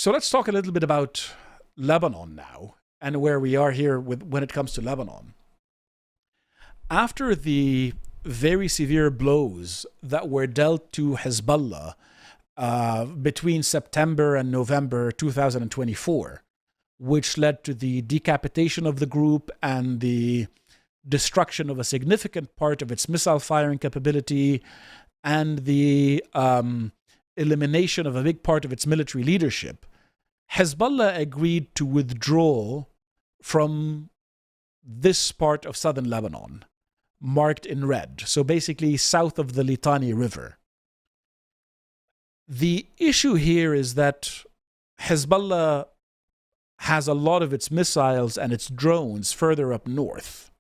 So let's talk a little bit about Lebanon now and where we are here when it comes to Lebanon. After the very severe blows that were dealt to Hezbollah between September and November 2024, which led to the decapitation of the group and the destruction of a significant part of its missile firing capability and the elimination of a big part of its military leadership, Hezbollah agreed to withdraw from this part of southern Lebanon, marked in red, so basically south of the Litani River. The issue here is that Hezbollah has a lot of its missiles and its drones further up north,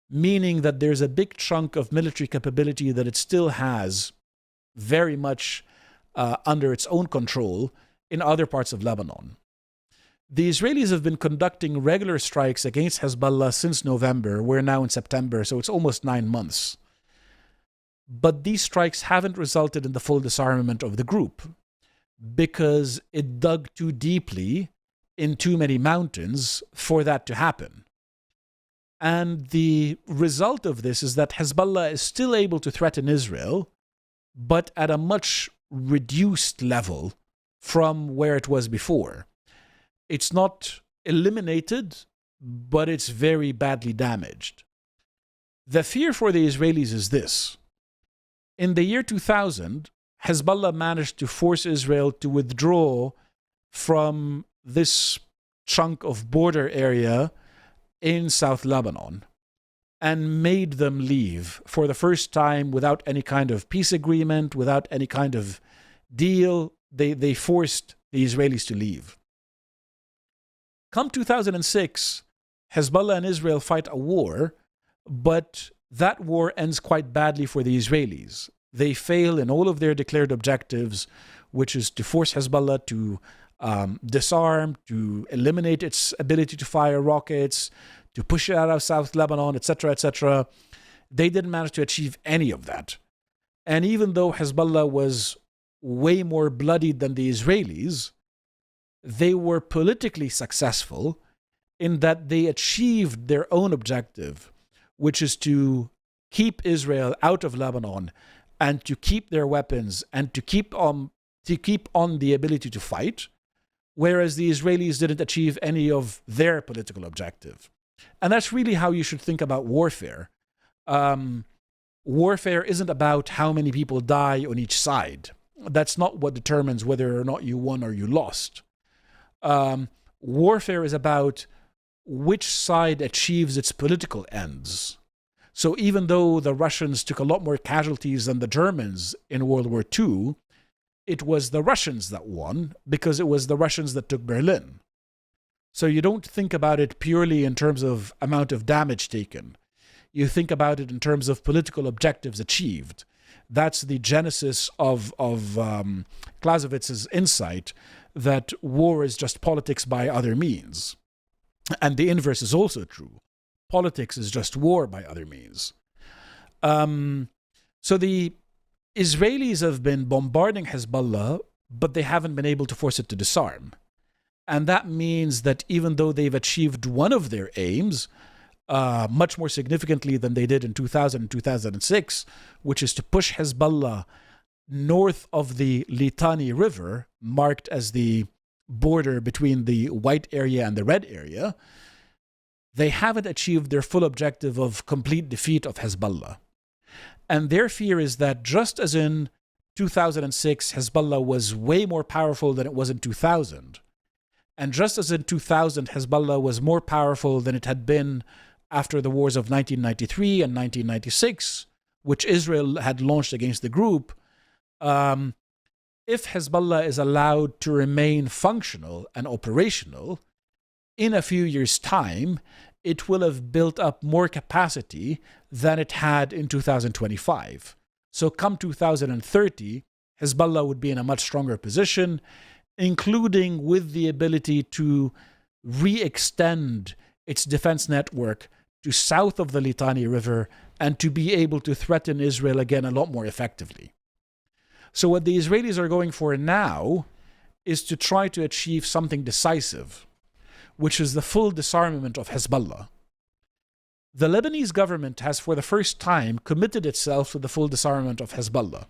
meaning that there's a big chunk of military capability that it still has very much under its own control in other parts of Lebanon. The Israelis have been conducting regular strikes against Hezbollah since November. We're now in September, so it's almost 9 months. But these strikes haven't resulted in the full disarmament of the group because it dug too deeply in too many mountains for that to happen. And the result of this is that Hezbollah is still able to threaten Israel, but at a much reduced level from where it was before. It's not eliminated, but it's very badly damaged. The fear for the Israelis is this. In the year 2000, Hezbollah managed to force Israel to withdraw from this chunk of border area in South Lebanon and made them leave for the first time without any kind of peace agreement, without any kind of deal. They forced the Israelis to leave. Come 2006, Hezbollah and Israel fight a war, but that war ends quite badly for the Israelis. They fail in all of their declared objectives, which is to force Hezbollah to disarm, to eliminate its ability to fire rockets, to push it out of South Lebanon, etc., etc. They didn't manage to achieve any of that. And even though Hezbollah was way more bloodied than the Israelis, they were politically successful in that they achieved their own objective, which is to keep Israel out of Lebanon and to keep their weapons and to keep on the ability to fight, whereas the Israelis didn't achieve any of their political objective. And that's really how you should think about warfare. Warfare isn't about how many people die on each side. That's not what determines whether or not you won or you lost. Warfare is about which side achieves its political ends. So even though the Russians took a lot more casualties than the Germans in World War II, it was the Russians that won because it was the Russians that took Berlin. So you don't think about it purely in terms of amount of damage taken. You think about it in terms of political objectives achieved. That's the genesis of Clausewitz's insight that war is just politics by other means. And the inverse is also true. Politics is just war by other means. So the Israelis have been bombarding Hezbollah, but they haven't been able to force it to disarm. And that means that even though they've achieved one of their aims, much more significantly than they did in 2000 and 2006, which is to push Hezbollah north of the Litani River, marked as the border between the white area and the red area, they haven't achieved their full objective of complete defeat of Hezbollah. And their fear is that just as in 2006, Hezbollah was way more powerful than it was in 2000, and just as in 2000, Hezbollah was more powerful than it had been after the wars of 1993 and 1996, which Israel had launched against the group, if Hezbollah is allowed to remain functional and operational, in a few years' time, it will have built up more capacity than it had in 2025. So come 2030, Hezbollah would be in a much stronger position, including with the ability to re-extend its defense network to south of the Litani River and to be able to threaten Israel again a lot more effectively. So what the Israelis are going for now is to try to achieve something decisive, which is the full disarmament of Hezbollah. The Lebanese government has for the first time committed itself to the full disarmament of Hezbollah.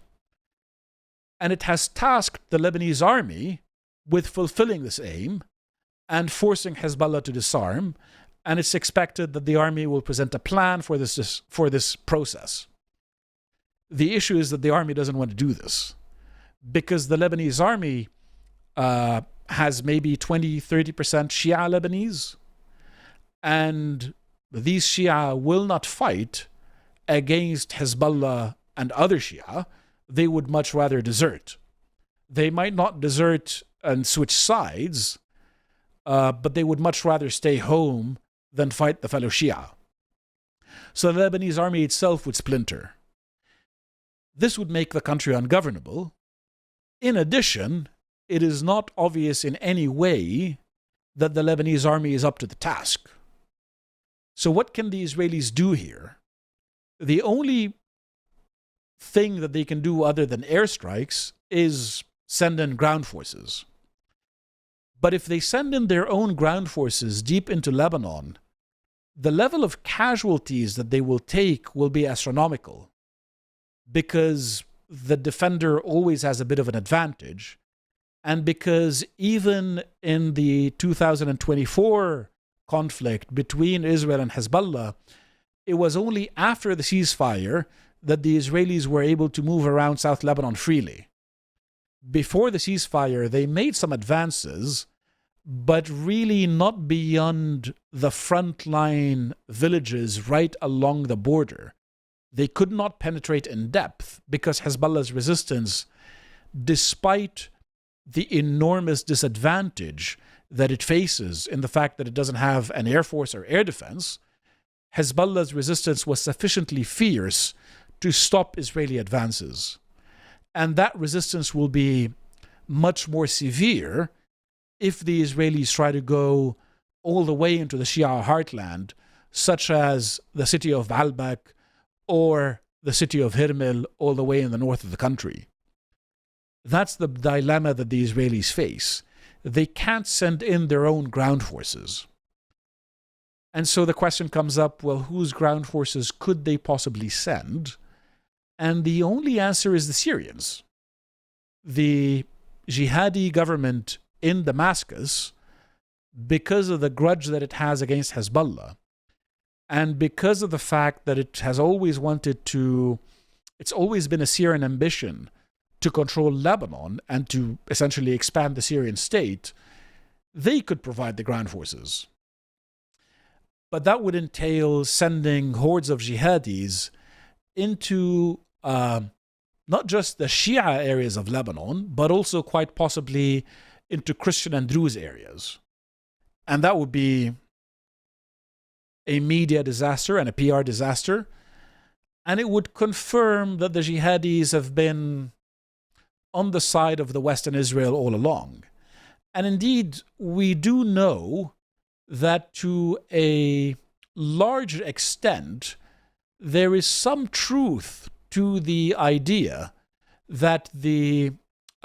And it has tasked the Lebanese army with fulfilling this aim and forcing Hezbollah to disarm, and it's expected that the army will present a plan for this process. The issue is that the army doesn't want to do this because the Lebanese army has maybe 20-30% Shia Lebanese, and these Shia will not fight against Hezbollah and other Shia. They would much rather desert. They might not desert and switch sides, but they would much rather stay home than fight the fellow Shia. So the Lebanese army itself would splinter. This would make the country ungovernable. In addition, it is not obvious in any way that the Lebanese army is up to the task. So what can the Israelis do here? The only thing that they can do other than airstrikes is send in ground forces. But if they send in their own ground forces deep into Lebanon, the level of casualties that they will take will be astronomical, because the defender always has a bit of an advantage, and because even in the 2024 conflict between Israel and Hezbollah, it was only after the ceasefire that the Israelis were able to move around South Lebanon freely. Before the ceasefire, they made some advances, but really not beyond the frontline villages right along the border. They could not penetrate in depth because Hezbollah's resistance, despite the enormous disadvantage that it faces in the fact that it doesn't have an air force or air defense, Hezbollah's resistance was sufficiently fierce to stop Israeli advances. And that resistance will be much more severe if the Israelis try to go all the way into the Shia heartland, such as the city of Baalbek or the city of Hirmil, all the way in the north of the country. That's the dilemma that the Israelis face. They can't send in their own ground forces. And so the question comes up, well, whose ground forces could they possibly send? And the only answer is the Syrians. The jihadi government in Damascus, because of the grudge that it has against Hezbollah, and because of the fact that it has always wanted to, it's always been a Syrian ambition to control Lebanon and to essentially expand the Syrian state, they could provide the ground forces. But that would entail sending hordes of jihadis into not just the Shia areas of Lebanon, but also quite possibly into Christian and Druze areas. And that would be a media disaster and a PR disaster. And it would confirm that the jihadis have been on the side of the Western Israel all along. And indeed, we do know that to a large extent, there is some truth to the idea that the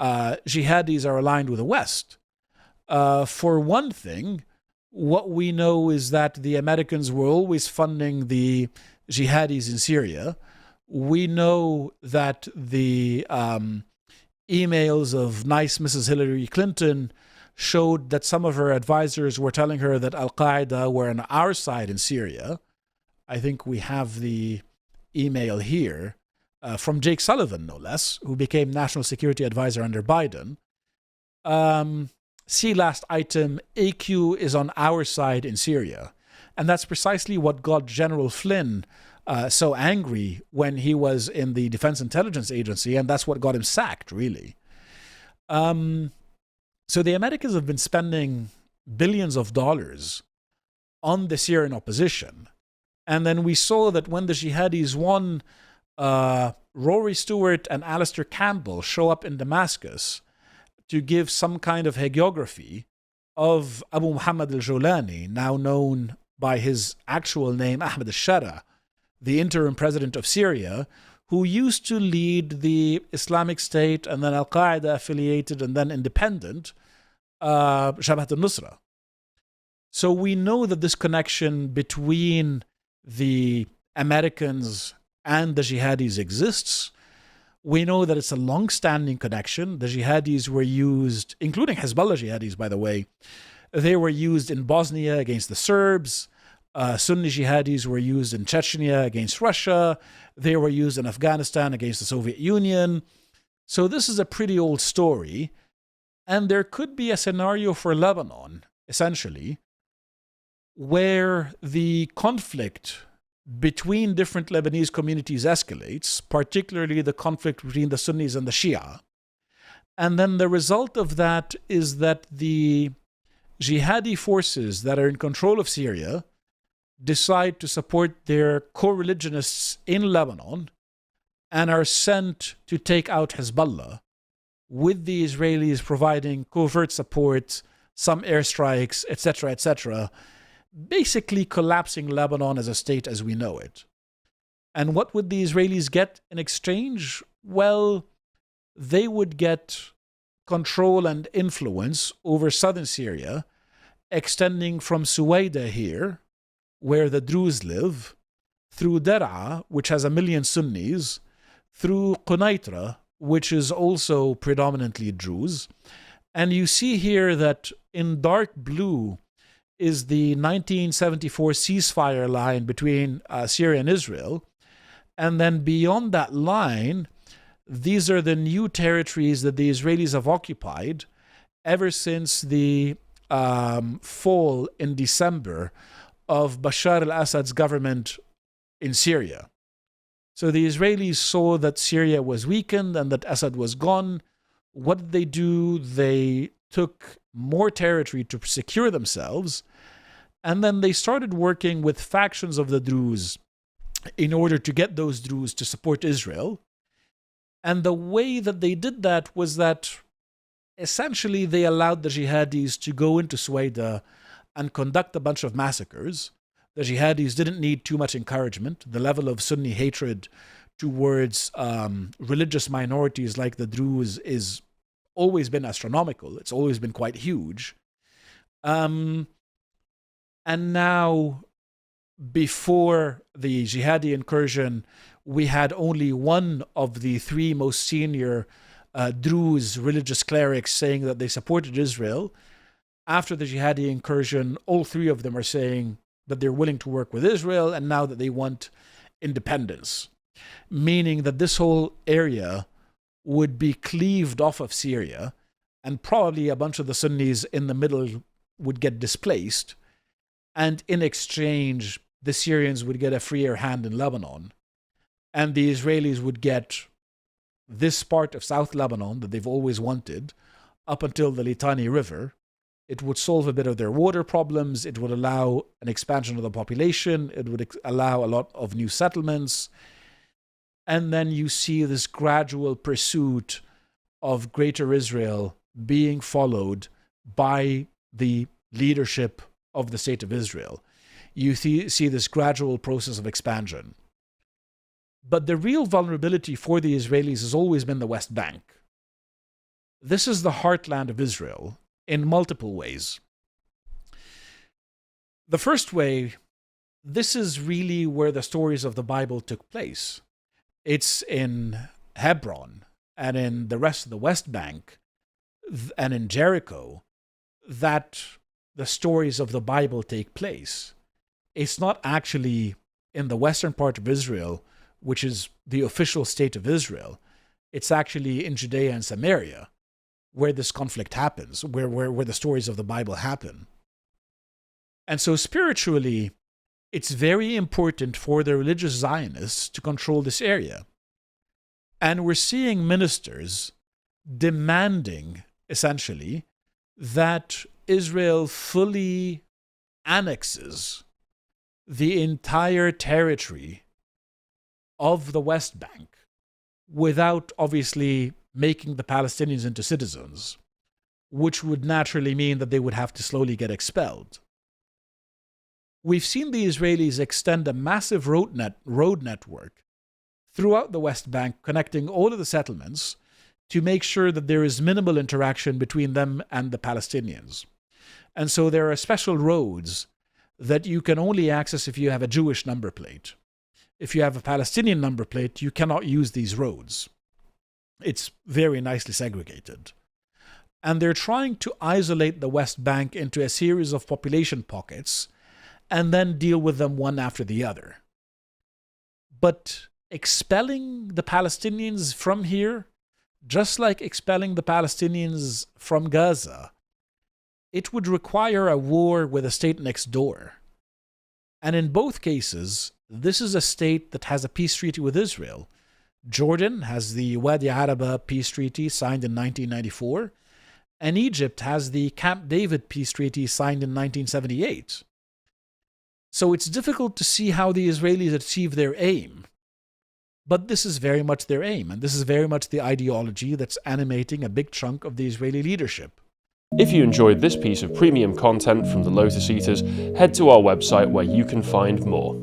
jihadis are aligned with the West. For one thing, what we know is that the Americans were always funding the jihadis in Syria. We know that the emails of nice Mrs. Hillary Clinton showed that some of her advisors were telling her that Al-Qaeda were on our side in Syria. I think we have the email here from Jake Sullivan, no less, who became National Security Advisor under Biden. See last item, AQ is on our side in Syria. And that's precisely what got General Flynn so angry when he was in the Defense Intelligence Agency, and that's what got him sacked, really. So the Americans have been spending billions of dollars on the Syrian opposition. And then we saw that when the jihadis won, Rory Stewart and Alistair Campbell show up in Damascus to give some kind of hagiography of Abu Muhammad al-Jolani, now known by his actual name, Ahmed al-Shara, the interim president of Syria, who used to lead the Islamic State and then Al-Qaeda affiliated and then independent, Jabhat al-Nusra. So we know that this connection between the Americans and the jihadis exists. We know that it's a long-standing connection. The jihadis were used, including Hezbollah jihadis, by the way. They were used in Bosnia against the Serbs. Sunni jihadis were used in Chechnya against Russia. They were used in Afghanistan against the Soviet Union. So this is a pretty old story. And there could be a scenario for Lebanon, essentially, where the conflict between different Lebanese communities escalates, particularly the conflict between the Sunnis and the Shia. And then the result of that is that the jihadi forces that are in control of Syria decide to support their co-religionists in Lebanon and are sent to take out Hezbollah, with the Israelis providing covert support, some airstrikes, etc., basically collapsing Lebanon as a state as we know it. And what would the Israelis get in exchange? Well, they would get control and influence over southern Syria, extending from Suwaida here, where the Druze live, through Dar'a, which has 1 million Sunnis, through Qunaitra, which is also predominantly Druze. And you see here that in dark blue is the 1974 ceasefire line between Syria and Israel. And then beyond that line, these are the new territories that the Israelis have occupied ever since the fall in December of Bashar al-Assad's government in Syria. So the Israelis saw that Syria was weakened and that Assad was gone. What did they do? They took more territory to secure themselves, and then they started working with factions of the Druze in order to get those Druze to support Israel. And the way that they did that was that essentially they allowed the jihadis to go into Suwaida and conduct a bunch of massacres. The jihadis didn't need too much encouragement. The level of Sunni hatred towards religious minorities like the Druze is always been astronomical. It's always been quite huge. And now, before the jihadi incursion, we had only one of the 3 most senior Druze religious clerics saying that they supported Israel. After the jihadi incursion, all 3 of them are saying that they're willing to work with Israel, and now that they want independence, meaning that this whole area would be cleaved off of Syria, and probably a bunch of the Sunnis in the middle would get displaced, and in exchange, the Syrians would get a freer hand in Lebanon, and the Israelis would get this part of South Lebanon that they've always wanted up until the Litani River. It would solve a bit of their water problems. It would allow an expansion of the population. It would allow a lot of new settlements. And then you see this gradual pursuit of Greater Israel being followed by the leadership of the State of Israel. You see this gradual process of expansion. But the real vulnerability for the Israelis has always been the West Bank. This is the heartland of Israel in multiple ways. The first way, this is really where the stories of the Bible took place. It's in Hebron and in the rest of the West Bank and in Jericho that the stories of the Bible take place. It's not actually in the western part of Israel, which is the official state of Israel. It's actually in Judea and Samaria where this conflict happens, where the stories of the Bible happen. And so spiritually, it's very important for the religious Zionists to control this area. And we're seeing ministers demanding, essentially, that Israel fully annexes the entire territory of the West Bank without obviously making the Palestinians into citizens, which would naturally mean that they would have to slowly get expelled. We've seen the Israelis extend a massive road network throughout the West Bank, connecting all of the settlements to make sure that there is minimal interaction between them and the Palestinians. And so there are special roads that you can only access if you have a Jewish number plate. If you have a Palestinian number plate, you cannot use these roads. It's very nicely segregated. And they're trying to isolate the West Bank into a series of population pockets and then deal with them one after the other. But expelling the Palestinians from here, just like expelling the Palestinians from Gaza, it would require a war with a state next door. And in both cases, this is a state that has a peace treaty with Israel. Jordan has the Wadi Araba peace treaty signed in 1994, and Egypt has the Camp David peace treaty signed in 1978. So it's difficult to see how the Israelis achieve their aim. But this is very much their aim, and this is very much the ideology that's animating a big chunk of the Israeli leadership. If you enjoyed this piece of premium content from the Lotus Eaters, head to our website where you can find more.